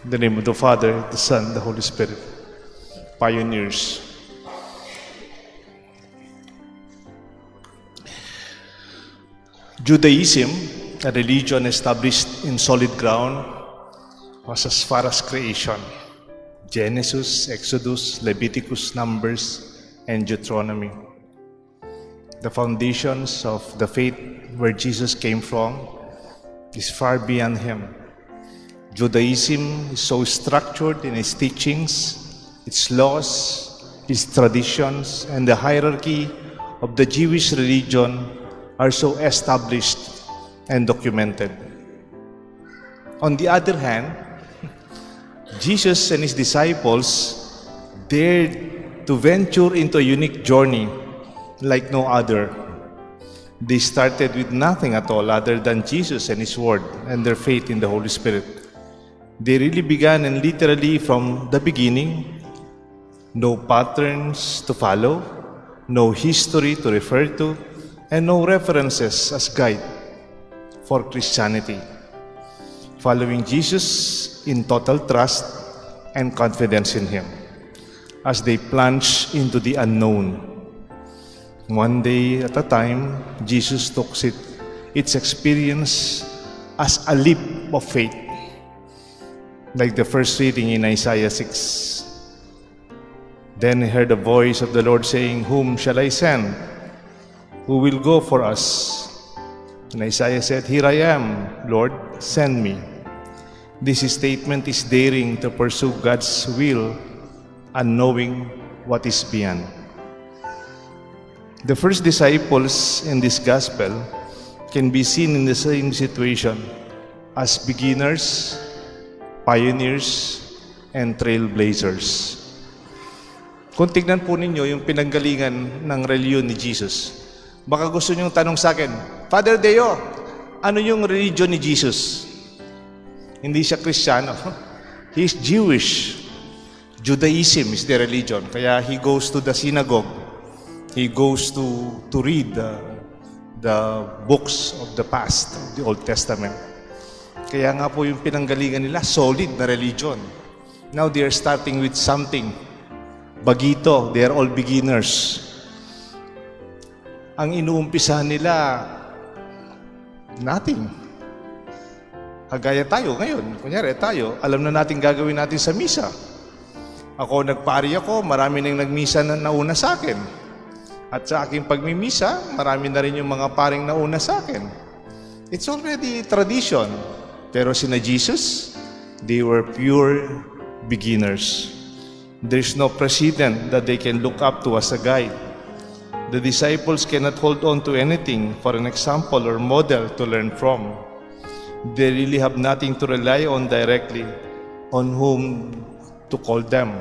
In the name of the Father, the Son, the Holy Spirit. Pioneers. Judaism, a religion established in solid ground, was as far as creation. Genesis, Exodus, Leviticus, Numbers, and Deuteronomy. The foundations of the faith where Jesus came from is far beyond him. Judaism is so structured in its teachings, its laws, its traditions, and the hierarchy of the Jewish religion are so established and documented. On the other hand, Jesus and his disciples dared to venture into a unique journey like no other. They started with nothing at all other than Jesus and his word and their faith in the Holy Spirit. They really began and literally from the beginning, no patterns to follow, no history to refer to, and no references as guide for Christianity. Following Jesus in total trust and confidence in him as they plunge into the unknown. One day at a time, Jesus took its experience as a leap of faith. Like the first reading in Isaiah 6. Then he heard the voice of the Lord saying, "Whom shall I send? Who will go for us?" And Isaiah said, "Here I am, Lord, send me." This statement is daring to pursue God's will and knowing what is beyond. The first disciples in this gospel can be seen in the same situation as beginners, pioneers, and trailblazers. Kung tignan po ninyo yung pinanggalingan ng reliyon ni Jesus, baka gusto niyong tanong sa akin, Father Deo, ano yung religion ni Jesus? Hindi siya Kristiyano. He is Jewish. Judaism is the religion. Kaya he goes to the synagogue. He goes to read the books of the past, of the Old Testament. Kaya nga po yung pinanggalingan nila, solid na religion. Now they are starting with something. Bagito, they are all beginners. Ang inuumpisa nila, nothing. Kagaya tayo ngayon. Kunyari tayo, alam na natin gagawin natin sa misa. Ako, nagpari ako, marami nang nagmisa na nauna sa akin. At sa aking pagmimisa, marami na rin yung mga paring nauna sa akin. It's already tradition. Pero sina Jesus, they were pure beginners. There's no precedent that they can look up to as a guide. The disciples cannot hold on to anything for an example or model to learn from. They really have nothing to rely on directly on whom to call them.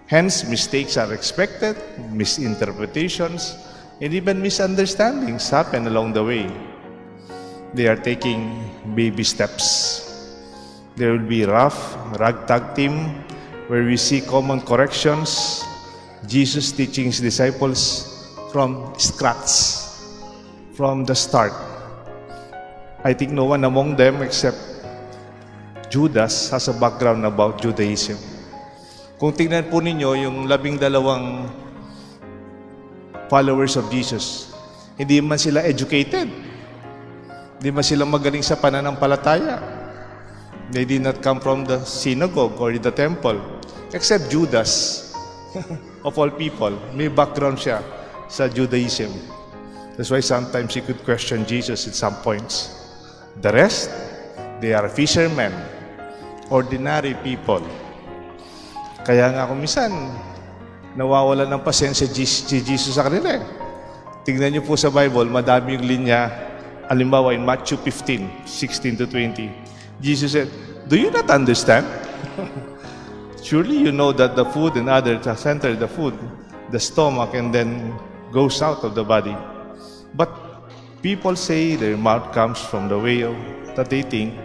Hence, mistakes are expected, misinterpretations, and even misunderstandings happen along the way. They are taking baby steps. There will be rough, ragtag team where we see common corrections, Jesus teaching his disciples from scratch, from the start. I think no one among them except Judas has a background about Judaism. Kung tingnan po ninyo yung 12 followers of Jesus, hindi man sila educated. Hindi man sila magaling sa pananampalataya. They did not come from the synagogue or the temple. Except Judas, of all people, may background siya sa Judaism. That's why sometimes he could question Jesus at some points. The rest, they are fishermen, ordinary people. Kaya nga kung minsan, nawawala ng pasensya si Jesus sa kanila. Tingnan niyo po sa Bible, madami yung linya. Halimbawa in Matthew 15, 16 to 20. Jesus said, "Do you not understand? Surely you know that the food and other enter the food, the stomach, and then goes out of the body. But people say their mouth comes from the way that they think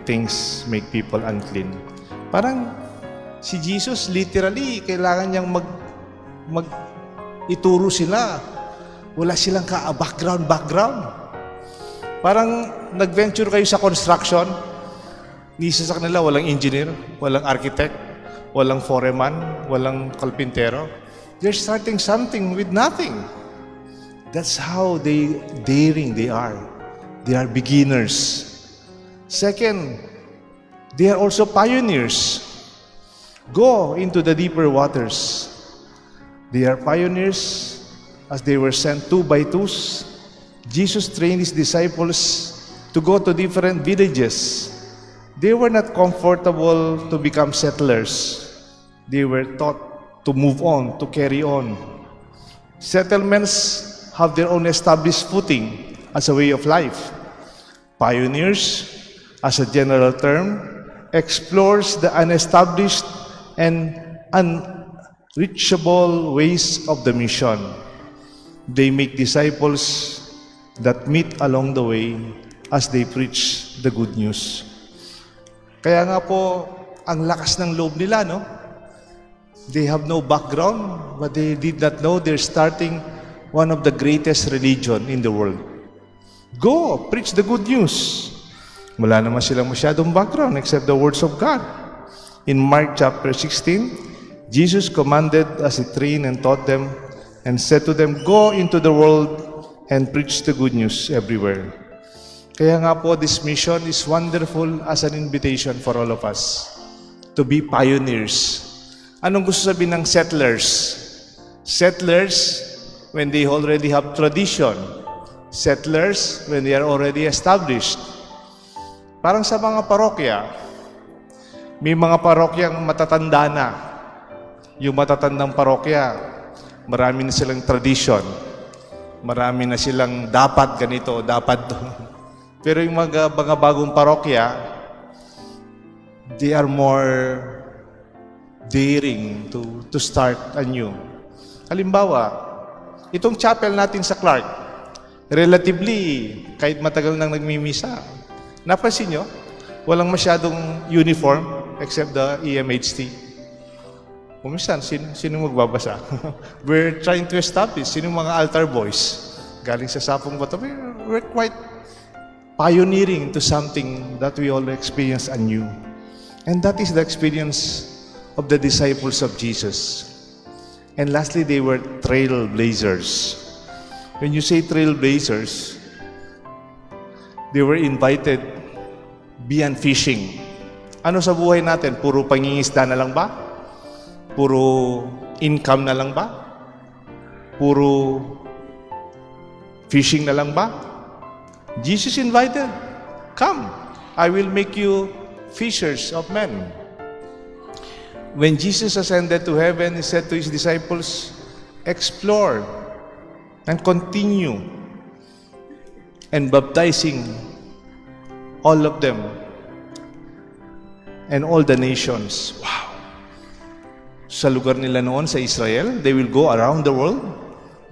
things make people unclean." Parang si Jesus literally kailangan niyang ituro sila. Wala silang background. Parang nag-venture kayo sa construction, Ni isa sa kanila walang engineer, walang architect, walang foreman, walang kalpintero. They're starting something with nothing. That's how daring they are. They are beginners. Second, they are also pioneers. Go into the deeper waters. They are pioneers as they were sent 2 by 2s. Jesus trained his disciples to go to different villages. They were not comfortable to become settlers. They were taught to move on, to carry on. Settlements have their own established footing as a way of life. Pioneers, as a general term, explores the unestablished and unreachable ways of the mission. They make disciples that meet along the way as they preach the good news. Kaya nga po, ang lakas ng loob nila, no? They have no background, but they did not know they're starting one of the greatest religion in the world. Go, preach the good news. Wala naman silang masyadong background except the words of God. In Mark chapter 16, Jesus commanded as he trained and taught them and said to them, "Go into the world and preach the good news everywhere." Kaya nga po, this mission is wonderful as an invitation for all of us to be pioneers. Anong gusto sabihin ng settlers? Settlers, when they already have tradition. Settlers, when they are already established. Parang sa mga parokya, may mga parokyang matatanda na. Yung matatandang parokya, marami na silang tradition. Marami na silang dapat ganito, dapat doon. Pero yung mga bagong parokya, they are more daring to start anew. Halimbawa, itong chapel natin sa Clark, relatively, kahit matagal nang nagmimisa, napansin nyo, walang masyadong uniform except the EMHT. Kumisan, sino magbabasa? We're trying to establish, sino mga altar boys? Galing sa Sapong Bato, we're quite pioneering into something that we all experience anew. And that is the experience of the disciples of Jesus. And lastly, they were trailblazers. When you say trailblazers, they were invited beyond fishing. Ano sa buhay natin? Puro pangingisda na lang ba? Puro income na lang ba? Puro fishing na lang ba? Jesus invited, "Come, I will make you fishers of men." When Jesus ascended to heaven, he said to his disciples, "Explore and continue and baptizing all of them and all the nations." Wow! Sa lugar nila noon sa Israel, they will go around the world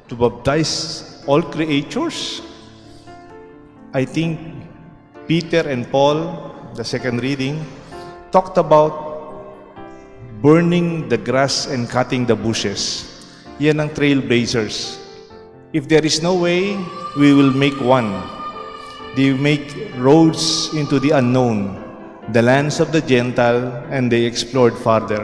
to baptize all creatures. I think Peter and Paul, the second reading, talked about burning the grass and cutting the bushes. Yan ang trailblazers. If there is no way, we will make one. They make roads into the unknown, the lands of the Gentile, and they explored farther.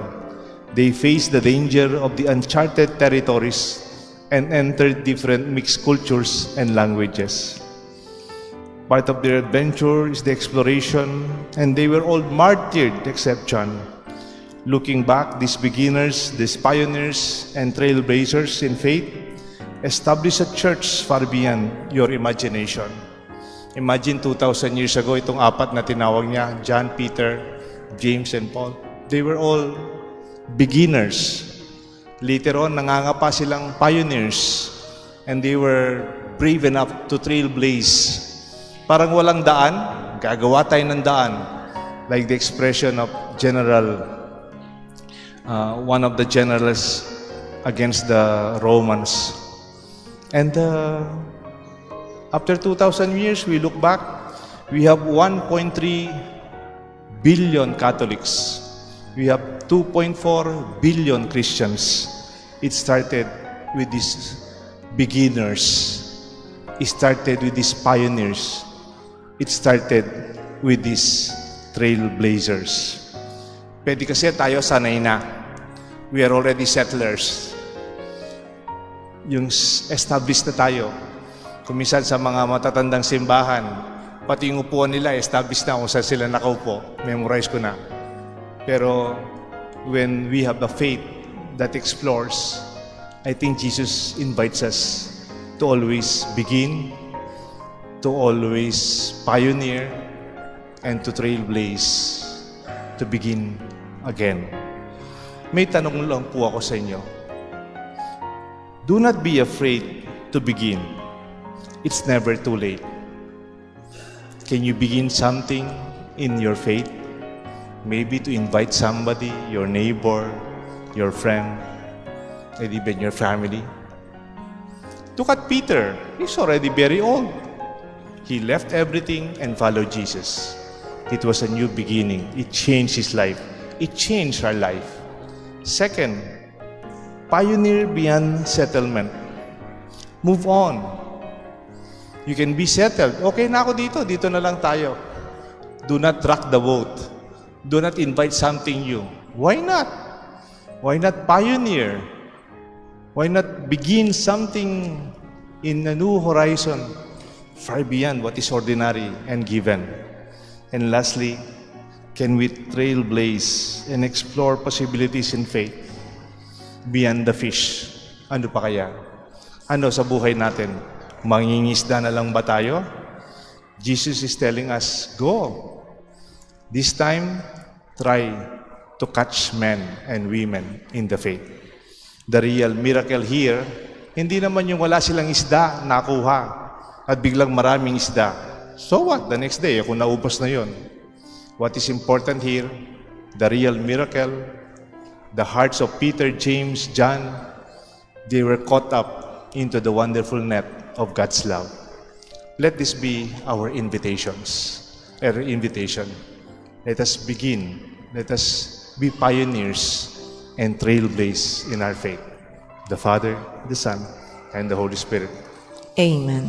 They faced the danger of the uncharted territories and entered different mixed cultures and languages. Part of their adventure is the exploration, and they were all martyred except John. Looking back, these beginners, these pioneers, and trailblazers in faith established a church far beyond your imagination. Imagine 2,000 years ago, itong apat na tinawag niya, John, Peter, James, and Paul. They were all beginners. Later on, nangangapa silang pioneers, and they were brave enough to trailblaze. Parang walang daan, gagawa tayo ng daan. Like the expression of one of the generals against the Romans. And after 2,000 years, we look back, we have 1.3 billion Catholics. We have 2.4 billion Christians. It started with these beginners. It started with these pioneers. It started with these trailblazers. Pwede kasi tayo sanay na. We are already settlers. Yung established na tayo. Kumisan sa mga matatandang simbahan, pati yung upuan nila, established na kung saan sila nakaupo. Memorize ko na. Pero when we have the faith that explores, I think Jesus invites us to always begin, to always pioneer, and to trailblaze, to begin again. May tanong lang po ako sa inyo. Do not be afraid to begin. It's never too late. Can you begin something in your faith? Maybe to invite somebody, your neighbor, your friend, and even your family. Look at Peter. He's already very old. He left everything and followed Jesus. It was a new beginning. It changed his life. It changed our life. Second, pioneer beyond settlement. Move on. You can be settled. Okay na ako dito. Dito na lang tayo. Do not rock the boat. Do not invite something new. Why not? Why not pioneer? Why not begin something in a new horizon, far beyond what is ordinary and given? And lastly, can we trailblaze and explore possibilities in faith beyond the fish? Ano pa kaya? Ano sa buhay natin? Mangingisda na lang ba tayo? Jesus is telling us, go. This time, try to catch men and women in the faith. The real miracle here, hindi naman yung wala silang isda, nakuha, at biglang maraming isda. So what? The next day, kung naubos na yon. What is important here, the real miracle, the hearts of Peter, James, John, they were caught up into the wonderful net of God's love. Let this be our invitation. Let us begin. Let us be pioneers and trailblaze in our faith. The Father, the Son, and the Holy Spirit. Amen.